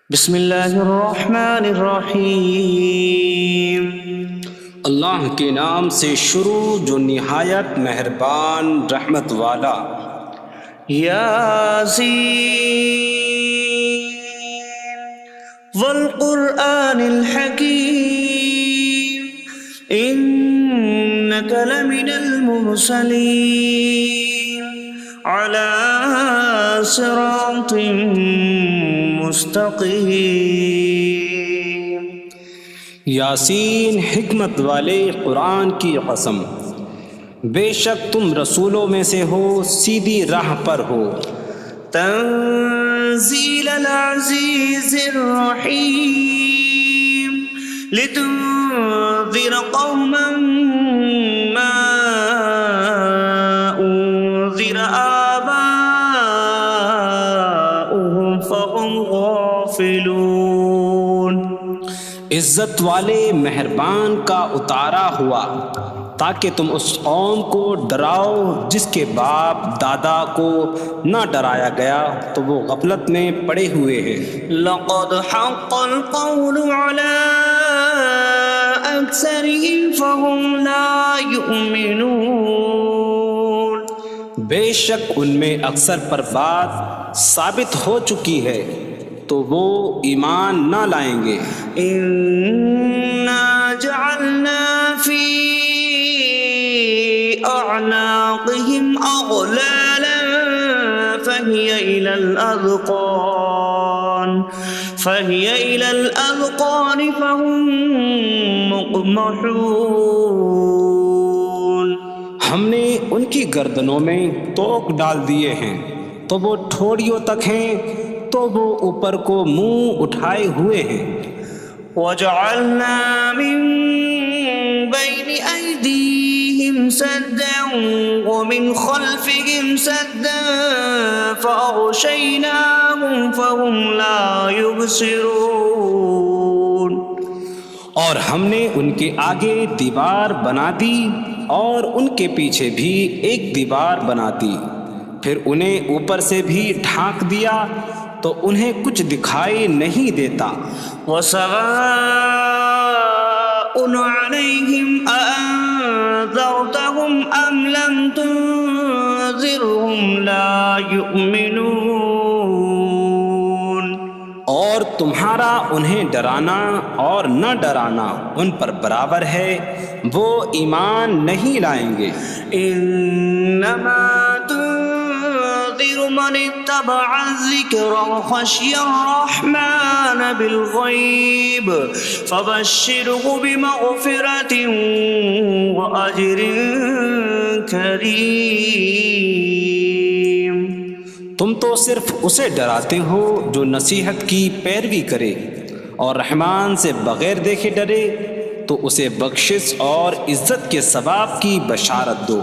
بسم اللہ الرحمن الرحیم۔ اللہ کے نام سے شروع جو نہایت مہربان رحمت والا۔ یاسین والقرآن الحکیم انک لمن المرسلین علی صراط مستقیم۔ یاسین حکمت والے قرآن کی قسم، بے شک تم رسولوں میں سے ہو، سیدھی راہ پر ہو۔ تنزیل العزیز الرحیم لتنذر قوما ما انذر آباؤهم فهم غافلون۔ عزت والے مہربان کا اتارا ہوا تاکہ تم اس قوم کو ڈراؤ جس کے باپ دادا کو نہ ڈرایا گیا تو وہ غفلت میں پڑے ہوئے ہیں۔ لقد حق القول على أكثرهم فهم لا يؤمنون۔ بے شک ان میں اکثر پر بات ثابت ہو چکی ہے تو وہ ایمان نہ لائیں گے۔ إنا جعلنا في أعناقهم أغلالا فهي إلى الأذقان فهم مقمحون۔ ہم نے ان کی گردنوں میں توق ڈال دیے ہیں تو وہ ٹھوڑیوں تک ہیں، تو وہ اوپر کو منہ اٹھائے ہوئے ہیں۔ وجعلنا من بين أيديهم سدا ومن خلفهم سدا فأغشيناهم فهم لا يبصرون۔ اور ہم نے ان کے آگے دیوار بنا دی اور ان کے پیچھے بھی ایک دیوار بنا دی، پھر انہیں اوپر سے بھی ڈھانک دیا تو انہیں کچھ دکھائی نہیں دیتا۔ وسواء عليهم أأنذرتهم أم لم تنذرهم لا يؤمنون۔ اور تمہارا انہیں ڈرانا اور نہ ڈرانا ان پر برابر ہے، وہ ایمان نہیں لائیں گے۔ انما تنذر من اتبع الذکر وخشی الرحمن بالغیب فبشره بمغفرة واجر کریم۔ تم تو صرف اسے ڈراتے ہو جو نصیحت کی پیروی کرے اور رحمان سے بغیر دیکھے ڈرے، تو اسے بخشش اور عزت کے ثواب کی بشارت دو۔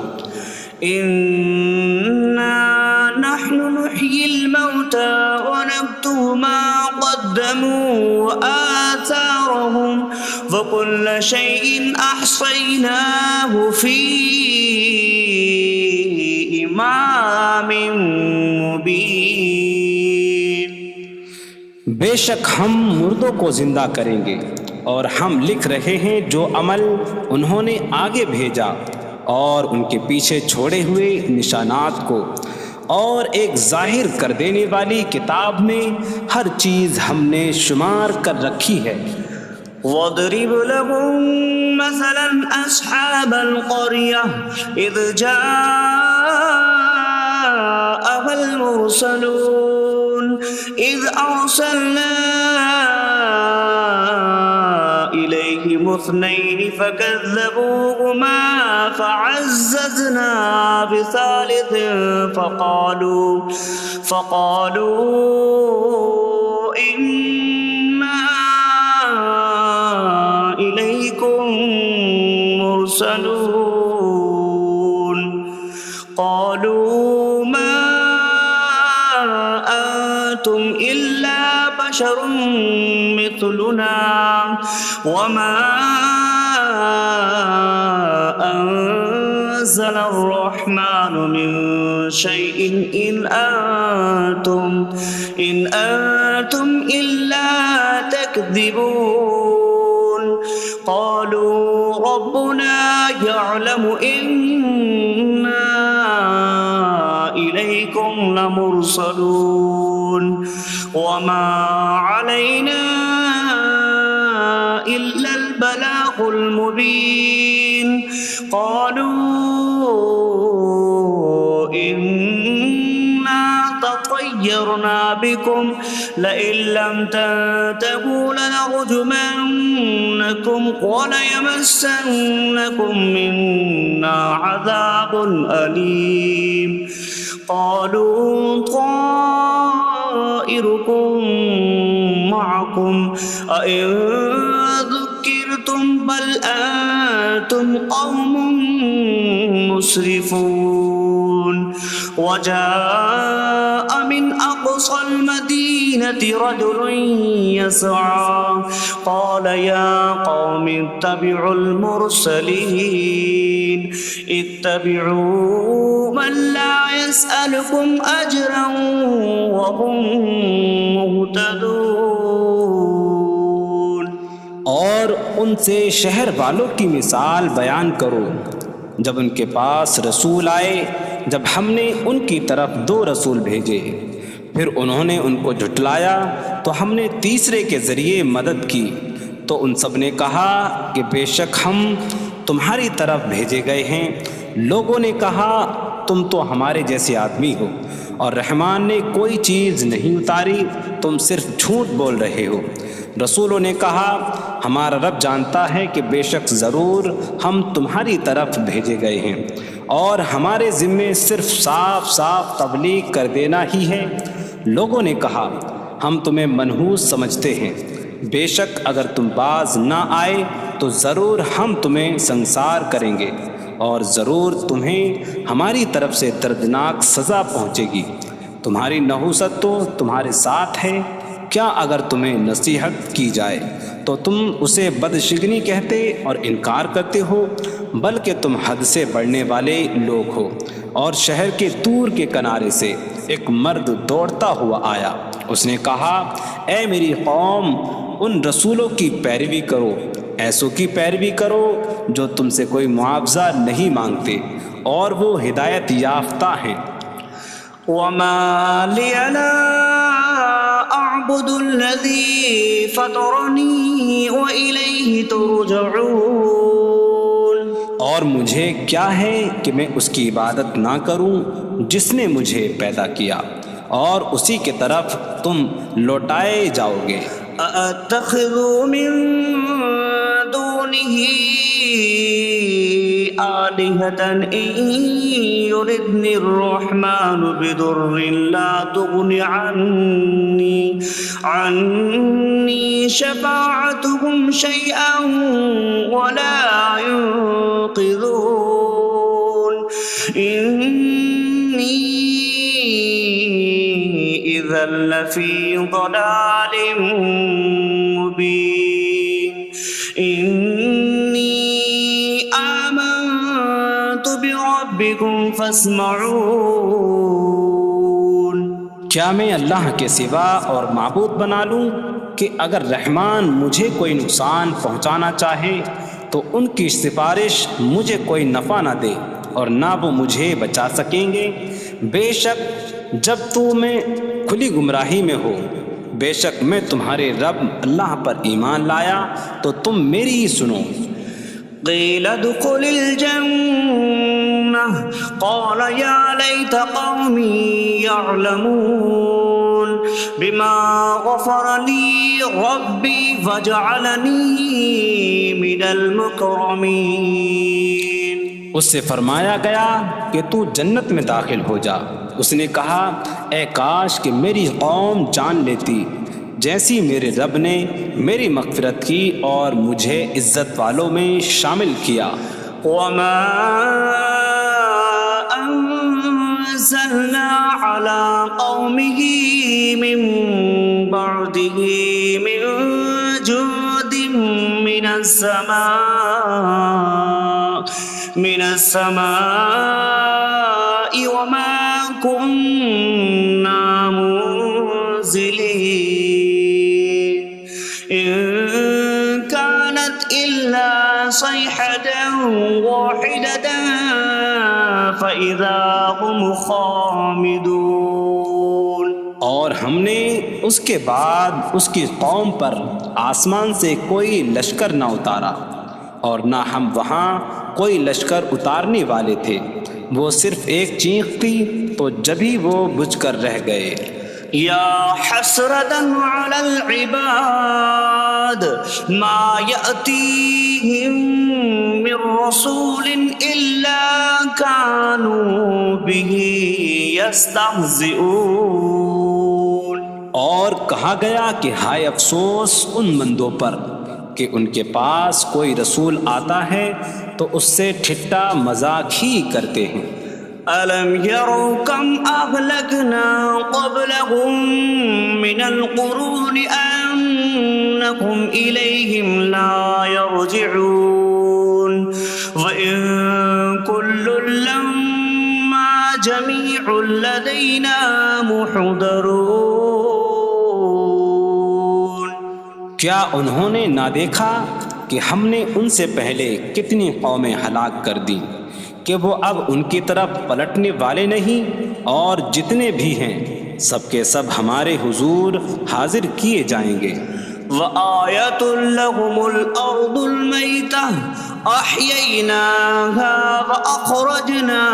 انا نحن نحيي الموتى ونكتب ما قدموا وآثارهم وكل شيء أحصيناه في إمام مبين۔ بے شک ہم مردوں کو زندہ کریں گے اور ہم لکھ رہے ہیں جو عمل انہوں نے آگے بھیجا اور ان کے پیچھے چھوڑے ہوئے نشانات کو، اور ایک ظاہر کر دینے والی کتاب میں ہر چیز ہم نے شمار کر رکھی ہے۔ وَاضْرِبْ لَهُم مَّثَلًا أَصْحَابَ الْقَرْيَةِ إِذْ جَاءَهَا الْمُرْسَلُونَ إِذْ أَرْسَلْنَا إِلَيْهِمُ اثْنَيْنِ فَكَذَّبُوهُمَا فَعَزَّزْنَا بِثَالِثٍ فَقَالُوا إِنَّا إِلَيْكُمْ مُرْسَلُونَ۔ قَالُوا مَا أَنتُمْ إِلَّا بَشَرٌ مِثْلُنَا وَمَا أَنتُمْ نزل الرحمن من شيء إن أنتم إلا تكذبون قالوا ربنا يعلم إنا إليكم لمرسلون وما علينا إلا البلاغ المبين قالوا إنا تطيرنا بكم لئن لم تنتهوا لنرجمنكم وليمسنكم منا عذاب أليم قالوا طائركم معكم أئن ذكرتم بل أنتم قوم مسرفون وجاء من أقصى المدينة رجل يسعى قال يا قوم اتبعوا المرسلين اتبعوا من لا يسألكم أجرا وهم مهتدون اور ان سے شہر والوں کی مثال بیان کرو جب ان کے پاس رسول آئے جب ہم نے ان کی طرف 2 رسول بھیجے پھر انہوں نے ان کو جھٹلایا تو ہم نے تیسرے کے ذریعے مدد کی تو ان سب نے کہا کہ بے شک ہم تمہاری طرف بھیجے گئے ہیں لوگوں نے کہا تم تو ہمارے جیسے آدمی ہو اور رحمان نے کوئی چیز نہیں اتاری تم صرف جھوٹ بول رہے ہو رسولوں نے کہا ہمارا رب جانتا ہے کہ بے شک ضرور ہم تمہاری طرف بھیجے گئے ہیں اور ہمارے ذمے صرف صاف صاف تبلیغ کر دینا ہی ہے لوگوں نے کہا ہم تمہیں منحوس سمجھتے ہیں بے شک اگر تم باز نہ آئے تو ضرور ہم تمہیں سنسار کریں گے اور ضرور تمہیں ہماری طرف سے دردناک سزا پہنچے گی تمہاری نحوست تو تمہارے ساتھ ہے کیا اگر تمہیں نصیحت کی جائے تو تم اسے بدشگنی کہتے اور انکار کرتے ہو بلکہ تم حد سے بڑھنے والے لوگ ہو اور شہر کے دور کے کنارے سے ایک مرد دوڑتا ہوا آیا اس نے کہا اے میری قوم ان رسولوں کی پیروی کرو ایسوں کی پیروی کرو جو تم سے کوئی معاوضہ نہیں مانگتے اور وہ ہدایت یافتہ ہیں وما لي لا أعبد الذي فطرني وإليه ترجعون اور مجھے کیا ہے کہ میں اس کی عبادت نہ کروں جس نے مجھے پیدا کیا اور اسی کی طرف تم لوٹائے جاؤ گے أأتخذ من دونه آلهة إن يردني الرحمن بضر لا تغن عني شفاعتهم شيئا ولا ينقذون إني إذا لفي ضلال مبين إني آمنت بربكم فاسمعون کیا میں اللہ کے سوا اور معبود بنا لوں کہ اگر رحمان مجھے کوئی نقصان پہنچانا چاہے تو ان کی سفارش مجھے کوئی نفع نہ دے اور نہ وہ مجھے بچا سکیں گے بے شک جب میں کھلی گمراہی میں ہو بے شک میں تمہارے رب اللہ پر ایمان لایا تو تم میری ہی سنو قيل ادخل الجنة قال يا ليت قومي يعلمون بما غفر لي ربي فجعلني من المكرمين اس سے فرمایا گیا کہ تو جنت میں داخل ہو جا اس نے کہا اے کاش کہ میری قوم جان لیتی جیسی میرے رب نے میری مغفرت کی اور مجھے عزت والوں میں شامل کیا وما أنزلنا على قومه من بعده من جود من السماء من السماء وما كنا منزلين إن كانت إلا صيحة واحدة فإذا هم خامدون۔ اور ہم نے اس کے بعد اس کی قوم پر آسمان سے کوئی لشکر نہ اتارا، اور نہ ہم وہاں کوئی لشکر اتارنے والے تھے، وہ صرف ایک چیخ تھی تو جبھی وہ بجھ کر رہ گئے۔ یا حسرة على العباد ما يأتيهم من رسول إلا كانوا به يستهزئون۔ اور کہا گیا کہ ہائے افسوس ان بندوں پر کہ ان کے پاس کوئی رسول آتا ہے تو اس سے ٹھٹا مذاق ہی کرتے ہیں۔ أَلَمْ يَرَوْا كَمْ أَهْلَكْنَا قَبْلَهُمْ مِنَ الْقُرُونِ أَنَّكُمْ إِلَيْهِمْ لَا يَرْجِعُونَ وَإِن كُلٌّ لَّمَّا جَمِيعٌ لَّدَيْنَا مُحْضَرُونَ۔ کیا انہوں نے نہ دیکھا کہ ہم نے ان سے پہلے کتنی قومیں ہلاک کر دیں کہ وہ اب ان کی طرف پلٹنے والے نہیں، اور جتنے بھی ہیں سب کے سب ہمارے حضور حاضر کیے جائیں گے۔ وَآيَةٌ لَّهُمُ الْأَرْضُ الْمَيْتَةُ أَحْيَيْنَاهَا وَأَخْرَجْنَا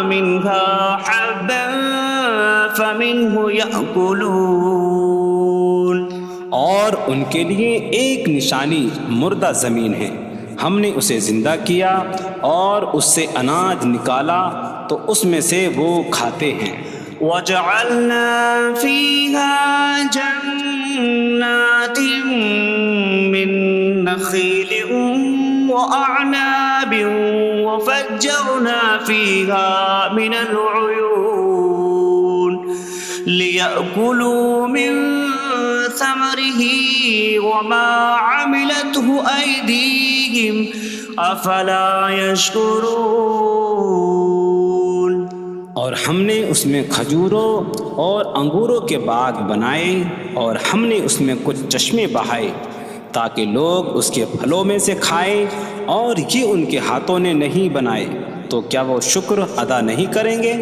مِنْهَا حَبًّا فَمِنْهُ يَأْكُلُونَ۔ اور ان کے لیے ایک نشانی مردہ زمین ہے، ہم نے اسے زندہ کیا اور اس سے اناج نکالا تو اس میں سے وہ کھاتے ہیں۔ وَجَعَلْنَا فِيهَا جَنَّاتٍ مِّن نَّخِيلٍ وَأَعْنَابٍ وَفَجَّرْنَا فِيهَا مِنَ الْعُيُونِ لِيَأْكُلُوا مِن ثَمَرِهِ وَمَا عَمِلَتْهُ أَيْدِيهِمْ أَفَلَا يَشْكُرُونَ۔ اور ہم نے اس میں کھجوروں اور انگوروں کے باغ بنائے، اور ہم نے اس میں کچھ چشمے بہائے تاکہ لوگ اس کے پھلوں میں سے کھائیں، اور یہ ان کے ہاتھوں نے نہیں بنائے، تو کیا وہ شکر ادا نہیں کریں گے؟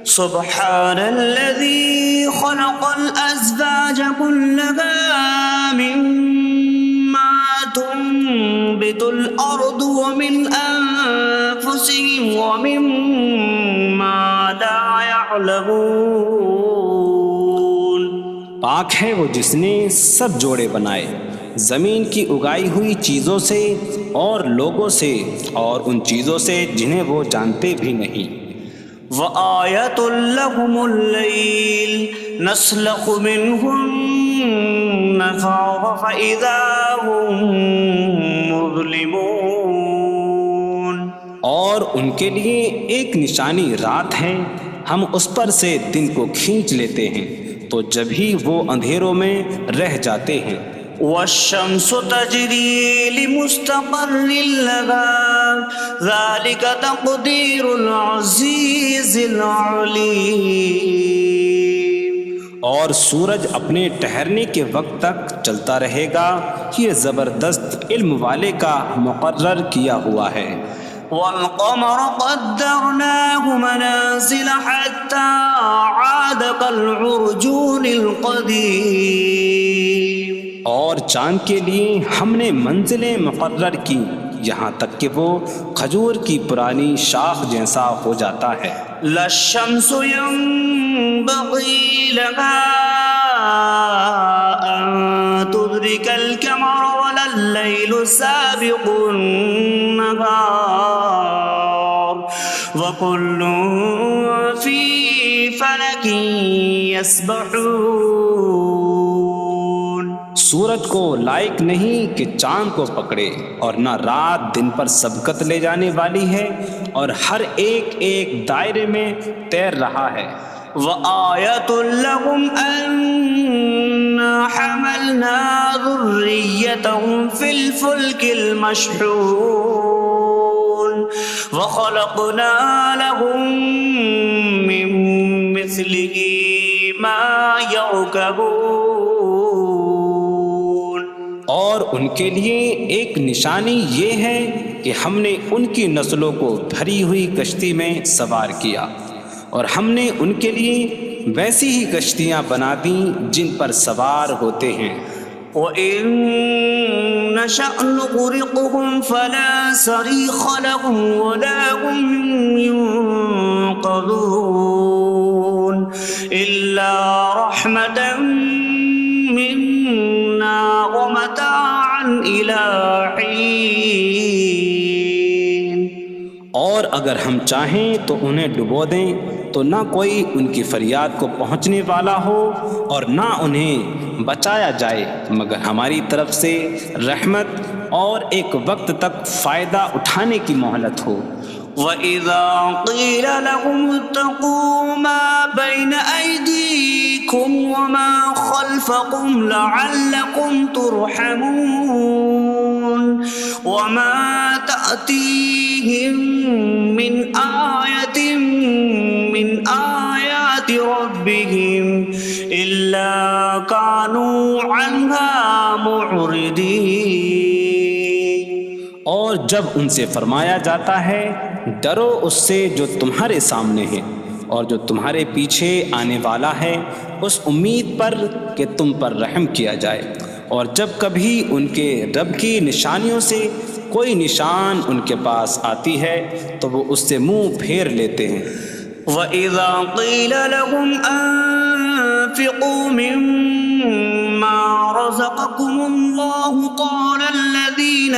سبحان الذي خلق الأزواج كلها مما تنبت الأرض ومن أنفسهم ومما لا يعلمون۔ پاک ہے وہ جس نے سب جوڑے بنائے زمین کی اگائی ہوئی چیزوں سے اور لوگوں سے اور ان چیزوں سے جنہیں وہ جانتے بھی نہیں۔ وَآيَةٌ لَّهُمُ اللَّيْلُ نَسْلَخُ مِنْهُ النَّهَارَ فَإِذَا هُم مُظْلِمُونَ۔ اور ان کے لیے ایک نشانی رات ہے، ہم اس پر سے دن کو کھینچ لیتے ہیں تو جبھی وہ اندھیروں میں رہ جاتے ہیں۔ وَالشَّمْسُ تَجْرِي لِمُسْتَقَرٍّ لَّهَا ذَلِكَ تَقْدِيرُ الْعَزِيزِ الْعَلِيمِ۔ اور سورج اپنے ٹھہرنے کے وقت تک چلتا رہے گا، یہ زبردست علم والے کا مقرر کیا ہوا ہے۔ وَالْقَمَرَ قَدَّرْنَاهُ مَنَازِلَ حَتَّى عَادَ كَالْعُرْجُونِ الْقَدِيمِ۔ اور چاند کے لیے ہم نے منزلیں مقرر کی یہاں تک کہ وہ کھجور کی پرانی شاخ جیسا ہو جاتا ہے۔ لا الشمس ينبغي لها أن تدرك القمر ولا الليل سابق النهار وكل في فلك يسبحون۔ سورج کو لائق نہیں کہ چاند کو پکڑے، اور نہ رات دن پر سبقت لے جانے والی ہے، اور ہر ایک ایک دائرے میں تیر رہا ہے۔ وَآيَةٌ لَّهُمْ أَنَّا حَمَلْنَا ذُرِّيَّتَهُمْ فِي الْفُلْكِ الْمَشْحُونِ۔ وخلقنا لهم من مثله ما يركبون. اور ان کے لیے ایک نشانی یہ ہے کہ ہم نے ان کی نسلوں کو بھری ہوئی کشتی میں سوار کیا، اور ہم نے ان کے لیے ویسی ہی کشتیاں بنا دیں جن پر سوار ہوتے ہیں. وَإِن نَّشَأْ نُغْرِقْهُمْ فَلَا صَرِيخَ لَهُمْ وَلَا هُمْ يُنقَذُونَ إِلَّا رَحْمَةً مِّنَّا وَمَتَاعًا إِلَىٰ حِينٍ. اور اگر ہم چاہیں تو انہیں ڈبو دیں تو نہ کوئی ان کی فریاد کو پہنچنے والا ہو اور نہ انہیں بچایا جائے مگر ہماری طرف سے رحمت اور ایک وقت تک فائدہ اٹھانے کی مہلت ہو. وَإِذَا قِيلَ لَهُمُ اتَّقُوا مَا بَيْنَ أَيْدِيكُمْ وَمَا خَلْفَكُمْ لَعَلَّكُمْ تُرْحَمُونَ وَمَا تَأْتِيهِم مِّنْ آيَةٍ مِّنْ آيَاتِ رَبِّهِمْ إِلَّا كَانُوا عَنْهَا مُعْرِضِينَ. اور جب ان سے فرمایا جاتا ہے ڈرو اس سے جو تمہارے سامنے ہے اور جو تمہارے پیچھے آنے والا ہے، اس امید پر کہ تم پر رحم کیا جائے، اور جب کبھی ان کے رب کی نشانیوں سے کوئی نشان ان کے پاس آتی ہے تو وہ اس سے منہ پھیر لیتے ہیں. وَإِذَا قِيلَ لَهُمْ أَنفِقُوا مِمَّا رَزَقَكُمُ اللَّهُ قَالَ الَّذِينَ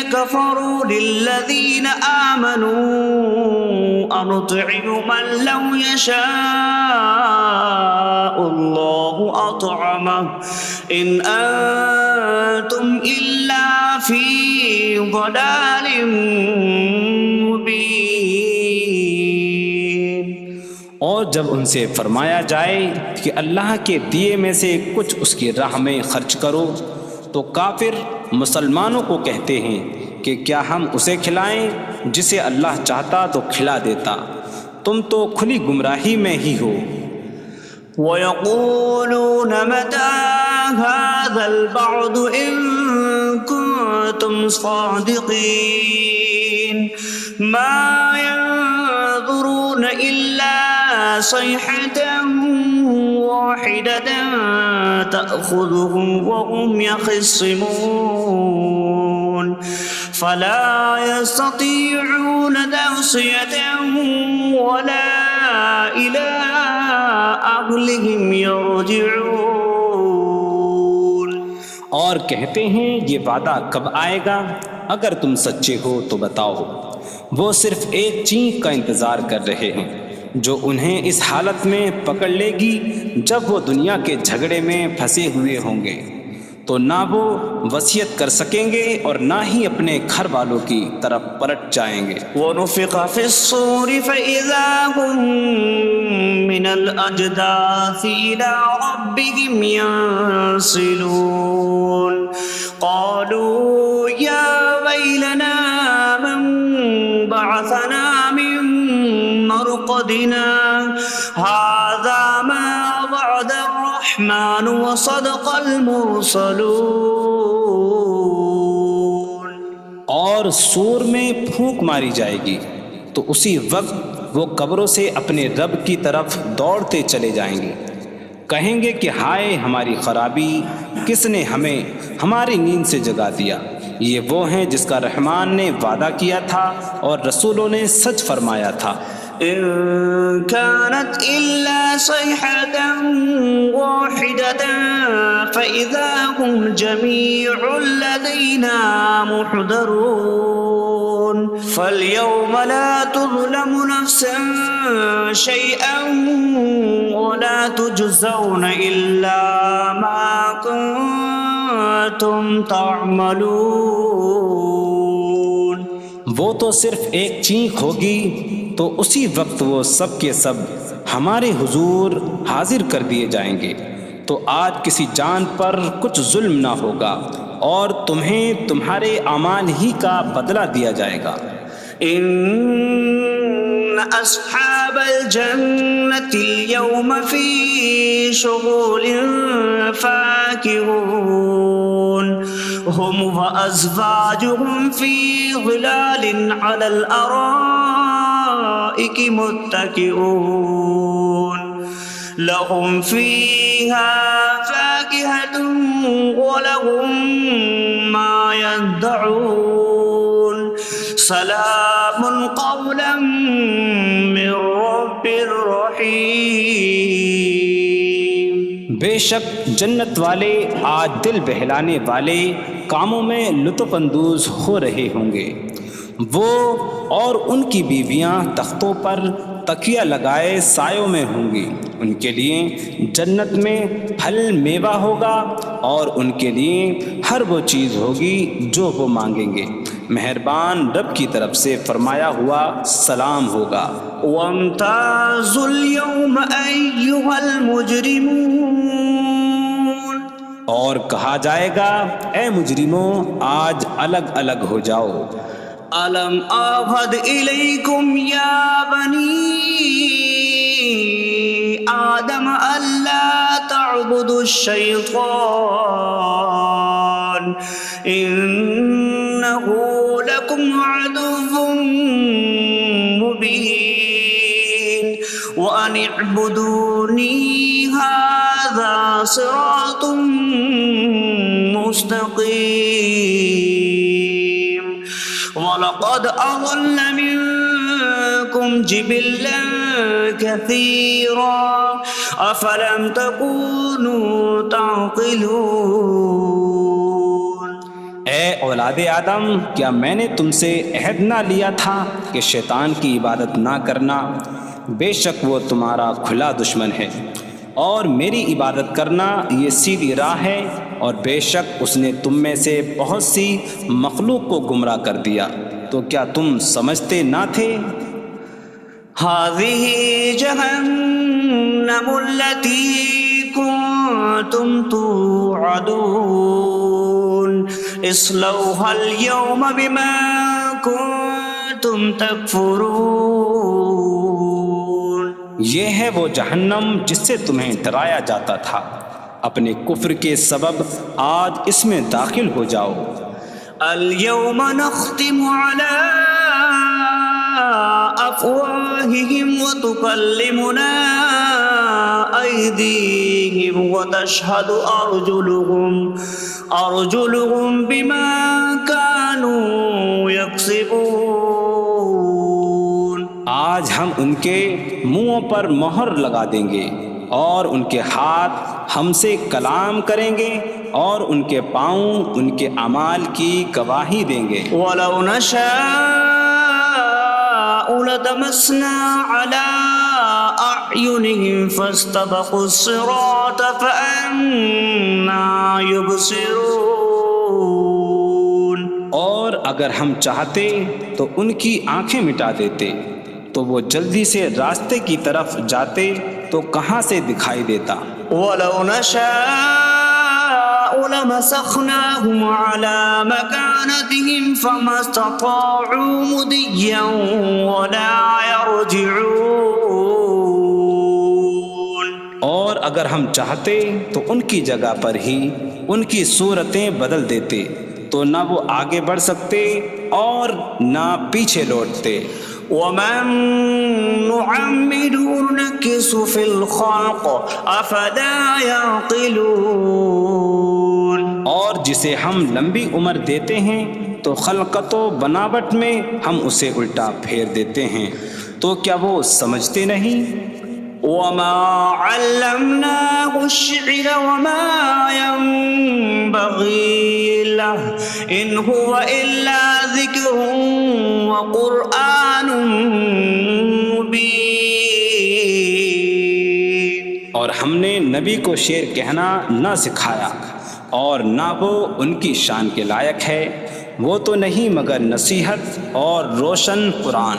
كَفَرُوا لِلَّذِينَ آمَنُوا أَنُطْعِمُ مَن لَّوْ يَشَاءُ اللَّهُ أَطْعَمَهُ إِنْ أَنتُمْ إِلَّا فِي ضَلَالٍ مبین. اور جب ان سے فرمایا جائے کہ اللہ کے دیے میں سے کچھ اس کی راہ میں خرچ کرو تو کافر مسلمانوں کو کہتے ہیں کہ کیا ہم اسے کھلائیں جسے اللہ چاہتا تو کھلا دیتا، تم تو کھلی گمراہی میں ہی ہو. وَيَقُولُونَ مَتَىٰ هَٰذَا الْوَعْدُ إِن كُنتُمْ صَادِقِينَ مَا يَنظُرُونَ إِلَّا صَيْحَةً وَاحِدَةً تَأْخُذُهُمْ وَهُمْ يَخِصِّمُونَ فَلَا يَسْتَطِيعُونَ تَوْصِيَةً وَلَا إِلَىٰ أَهْلِهِمْ يَرْجِعُونَ. اور کہتے ہیں یہ وعدہ کب آئے گا؟ اگر تم سچے ہو تو بتاؤ. وہ صرف ایک چینک کا انتظار کر رہے ہیں جو انہیں اس حالت میں پکڑ لے گی جب وہ دنیا کے جھگڑے میں پھنسے ہوئے ہوں گے، تو نہ وہ وصیت کر سکیں گے اور نہ ہی اپنے گھر والوں کی طرف پلٹ جائیں گے. وَنُفِخَ فِي الصُّورِ فَإِذَا هُم مِّنَ الْأَجْدَاثِ إِلَىٰ رَبِّهِمْ يَنسِلُونَ قَالُوا يَا وَيْلَنَا مَن بَعَثَنَا مِن مَّرْقَدِنَا هَٰذَا مَا وَعَدَ الرَّحْمَٰنُ وَصَدَقَ الْمُرْسَلُونَ. اور سور میں پھونک ماری جائے گی تو اسی وقت وہ قبروں سے اپنے رب کی طرف دوڑتے چلے جائیں گے، کہیں گے کہ ہائے ہماری خرابی، کس نے ہمیں ہماری نیند سے جگا دیا. یہ وہ ہیں جس کا رحمان نے وعدہ کیا تھا اور رسولوں نے سچ فرمایا تھا. إن كانت إلا صيحة واحدة فإذا هم جميع لدينا محضرون. فاليوم لا تظلم نفس شيئا ولا تجزون إلا ما كنتم تعملون. وہ تو صرف ایک چینک ہوگی تو اسی وقت وہ سب کے سب ہمارے حضور حاضر کر دیے جائیں گے، تو آج کسی جان پر کچھ ظلم نہ ہوگا اور تمہیں تمہارے اعمال ہی کا بدلہ دیا جائے گا۔ إن أصحاب الجنة اليوم في شغل فاكهون هم وأزواجهم في ظلال على الأرائك متكئون لهم فيها فاكهة ولهم ما يدعون سلام قولا من رب رحیم۔ بے شک جنت والے آج دل بہلانے والے کاموں میں لطف اندوز ہو رہے ہوں گے۔ وہ اور ان کی بیویاں تختوں پر تکیہ لگائے سایوں میں ہوں گی۔ ان کے لیے جنت میں پھل میوہ ہوگا اور ان کے لیے ہر وہ چیز ہوگی جو وہ مانگیں گے۔ مہربان رب کی طرف سے فرمایا ہوا سلام ہوگا۔ وامتازوا اليوم أيها المجرمون، اور کہا جائے گا اے مجرموں آج الگ الگ ہو جاؤ۔ ألم أعهد إليكم يا بني آدم ألا تعبدوا الشيطان إنه لكم عدو مبين وأن اعبدوني هذا صراط مستقيم وَلَقَدْ أَضَلَّ مِنكُمْ جِبِلًّا كَثِيرًا أَفَلَمْ تَكُونُوا تَعْقِلُونَ۔ اے اولاد آدم، کیا میں نے تم سے عہد نہ لیا تھا کہ شیطان کی عبادت نہ کرنا؟ بے شک وہ تمہارا کھلا دشمن ہے، اور میری عبادت کرنا یہ سیدھی راہ ہے، اور بے شک اس نے تم میں سے بہت سی مخلوق کو گمراہ کر دیا، تو کیا تم سمجھتے نہ تھے؟ هذه جهنم التي كنتم توعدون اصلوها اليوم بما كنتم تكفرون۔ یہ ہے وہ جہنم جس سے تمہیں ڈرایا جاتا تھا، اپنے کفر کے سبب آج اس میں داخل ہو جاؤ۔ اليوم نختم على أفواههم وتكلمنا أيديهم وتشهد أرجلهم بما كانوا يكسبون۔ آج ہم ان کے منہوں پر مہر لگا دیں گے، اور ان کے ہاتھ ہم سے کلام کریں گے، اور ان کے پاؤں ان کے اعمال کی گواہی دیں گے۔ وَلَوْ نَشَاءُ لَطَمَسْنَا عَلَىٰ أَعْيُنِهِمْ فَاسْتَبَقُوا الصِّرَاطَ فَأَنَّىٰ يُبْصِرُونَ۔ اور اگر ہم چاہتے تو ان کی آنکھیں مٹا دیتے، تو وہ جلدی سے راستے کی طرف جاتے تو کہاں سے دکھائی دیتا۔ وَلَوْ نَشَاءُ لَمَسَخْنَاهُمْ عَلَىٰ مَكَانَتِهِمْ فَمَا اسْتَطَاعُوا مُضِيًّا وَلَا يَرْجِعُونَ۔ اور اگر ہم چاہتے تو ان کی جگہ پر ہی ان کی صورتیں بدل دیتے، تو نہ وہ آگے بڑھ سکتے اور نہ پیچھے لوٹتے۔ وَمَن نُّعَمِّرْهُ نُنَكِّسْهُ فِي الْخَلْقِ أَفَلَا يَعْقِلُونَ۔ اور جسے ہم لمبی عمر دیتے ہیں تو خلقت و بناوٹ میں ہم اسے الٹا پھیر دیتے ہیں، تو کیا وہ سمجھتے نہیں؟ وَمَا عَلَّمْنَاهُ الشِّعْرَ وَمَا يَنبَغِي لَهُ إِنْ هُوَ إِلَّا ذِكْرٌ وَقُرْآنٌ مُّبِينٌ۔ اور ہم نے نبی کو شعر کہنا نہ سکھایا، اور نہ وہ ان کی شان کے لائق ہے، وہ تو نہیں مگر نصیحت اور روشن قرآن۔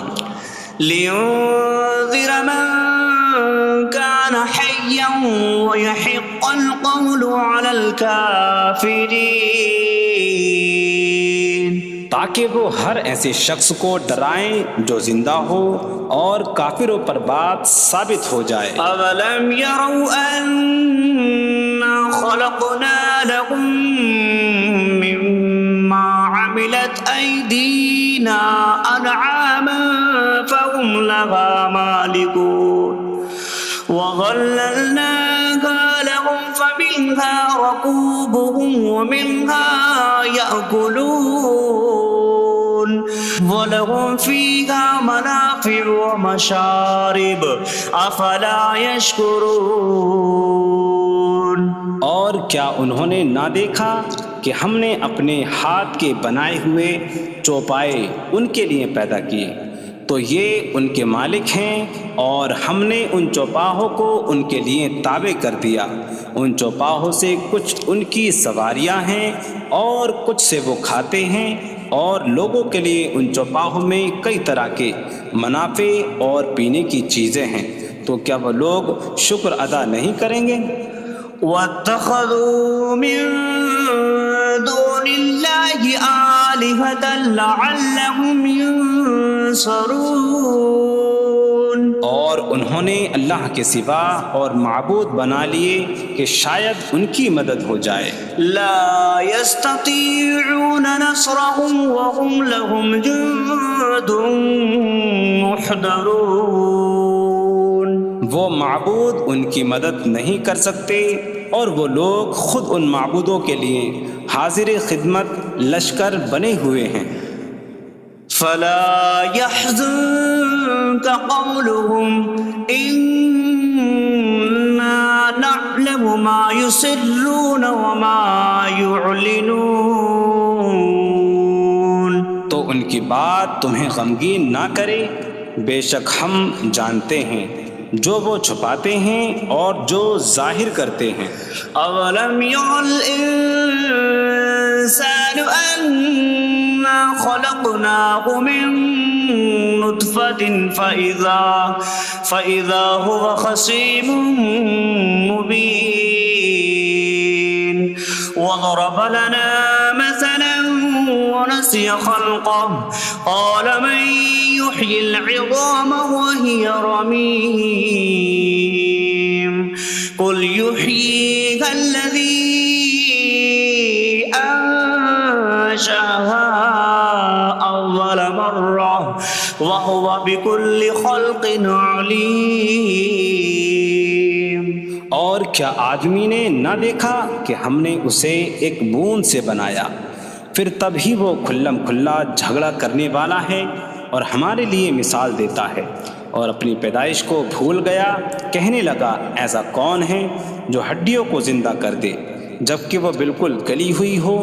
لِيُنذِرَ مَن كَانَ حَيًّا حيا ويحق القول على الكافرين تاکہ وہ ہر ایسے شخص کو ڈرائیں جو زندہ ہو اور کافروں پر بات ثابت ہو جائے۔ أولم يروا أنا خلقنا لهم مما عملت أيدينا أنعاما فهم لها مالكون وظللناها لهم فمنها ركوبهم ومنها يأكلون وَلَهُمْ فِيهَا مَنَافِعُ وَمَشَارِبُ أَفَلَا يَشْكُرُونَ۔ اور کیا انہوں نے نہ دیکھا کہ ہم نے اپنے ہاتھ کے بنائے ہوئے چوپائے ان کے لیے پیدا کیے، تو یہ ان کے مالک ہیں، اور ہم نے ان چوپاہوں کو ان کے لیے تابع کر دیا۔ ان چوپاہوں سے کچھ ان کی سواریاں ہیں اور کچھ سے وہ کھاتے ہیں، اور لوگوں کے لیے ان چوپاہوں میں کئی طرح کے منافع اور پینے کی چیزیں ہیں، تو کیا وہ لوگ شکر ادا نہیں کریں گے؟ وَاتَّخَذُوا مِن دُونِ اللَّهِ آلِهَةً لَعَلَّهُمْ يُنصَرُونَ۔ اور انہوں نے اللہ کے سوا اور معبود بنا لیے کہ شاید ان کی مدد ہو جائے۔ لا يستطيعون نصرهم وهم لهم جند محضرون۔ وہ معبود ان کی مدد نہیں کر سکتے، اور وہ لوگ خود ان معبودوں کے لیے حاضر خدمت لشکر بنے ہوئے ہیں۔ فلا يحزنك قولهم إنا نعلم ما يسرون وما يعلنون۔ تو ان کی بات تمہیں غمگین نہ کرے، بے شک ہم جانتے ہیں جو وہ چھپاتے ہیں اور جو ظاہر کرتے ہیں۔ اولم ير الانسان انا خلقناه من نطفة فإذا هو خصيم مبين وضرب لنا مثلا ونسي خلقه قال من يحيي العظام وهي رميم قل يحييها الذي أنشأها أول مرة وهو بكل خلق عليم۔ اور کیا آدمی نے نہ دیکھا کہ ہم نے اسے ایک بوند سے بنایا، پھر تب ہی وہ کھلم کھلا جھگڑا کرنے والا ہے اور ہمارے لیے مثال دیتا ہے، اور اپنی پیدائش کو بھول گیا، کہنے لگا ایسا کون ہے جو ہڈیوں کو زندہ کر دے جبکہ وہ بالکل گلی ہوئی ہو؟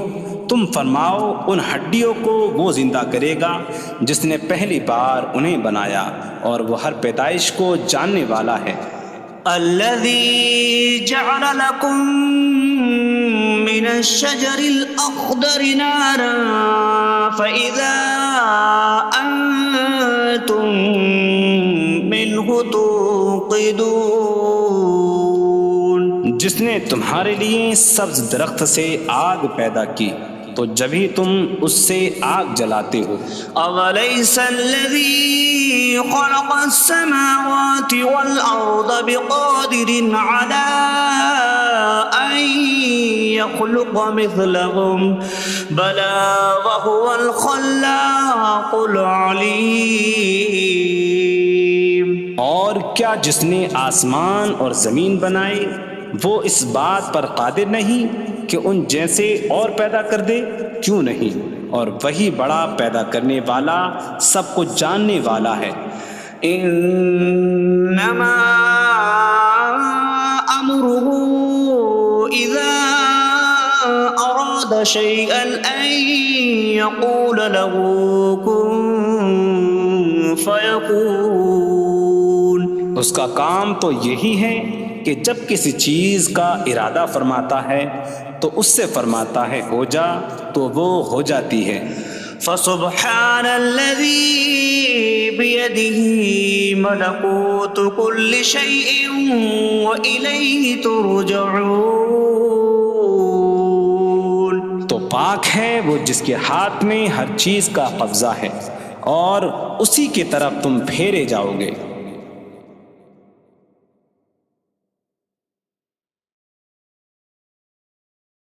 تم فرماؤ ان ہڈیوں کو وہ زندہ کرے گا جس نے پہلی بار انہیں بنایا، اور وہ ہر پیدائش کو جاننے والا ہے۔ الذي جعل لكم من الشجر الأخضر نارا فإذا أنتم منه توقدون۔ جس نے تمہارے لیے سبز درخت سے آگ پیدا کی تو جبھی تم اس سے آگ جلاتے ہو۔ أَوَلَيْسَ الَّذِي خَلَقَ السَّمَاوَاتِ وَالْأَرْضَ بِقَادِرٍ عَلَىٰ أَن يَخْلُقَ مِثْلَهُم بَلَىٰ وَهُوَ الْخَلَّاقُ الْعَلِيمُ۔ اور کیا جس نے آسمان اور زمین بنائے وہ اس بات پر قادر نہیں کہ ان جیسے اور پیدا کر دے؟ کیوں نہیں، اور وہی بڑا پیدا کرنے والا سب کچھ جاننے والا ہے۔ انما امره اذا اراد شيئا ان يقول له كن فيكون۔ اس کا کام تو یہی ہے کہ جب کسی چیز کا ارادہ فرماتا ہے تو اس سے فرماتا ہے ہو جا، تو وہ ہو جاتی ہے۔ فسبحان الذي بيده ملكوت كل شيء وإليه ترجعون. تو پاک ہے وہ جس کے ہاتھ میں ہر چیز کا قبضہ ہے اور اسی کی طرف تم پھیرے جاؤ گے.